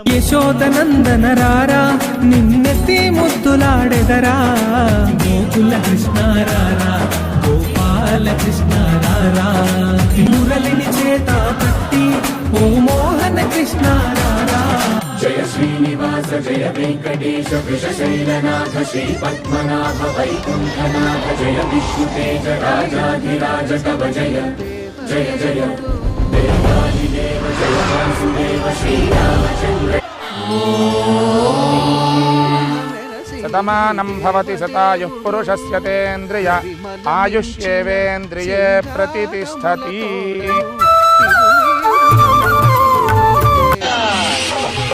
ಯಶೋದನಂದನ ರಾರಾ ನಿನ್ನೆತ್ತಿ ಮುದ್ದುಲಾಡೆದರಾ ಗೋಕುಲ ಕೃಷ್ಣ ರಾರಾ ಗೋಪಾಲ ಕೃಷ್ಣ ರಾರಾ ಮುರಳಿನಿ చేత కట్టి ఓ మోహన కృష్ణ రారా జయ శ్రీనివాస జయ వెంకటేశ వృషశైలనాథ శ్రీ పద్మనాభ వైకుంఠనాథ జయ విష్ణుతేజ రాజాధిరాజ కవ జయ జయ జయ దేవాదిదేవ జయ వాసుదేవ శ్రీరామచంద్ర శతమానం భవతి శతాయుః పురుషస్య తేంద్రియ ఆయుష్యేవేంద్రియే ప్రతిష్టతి.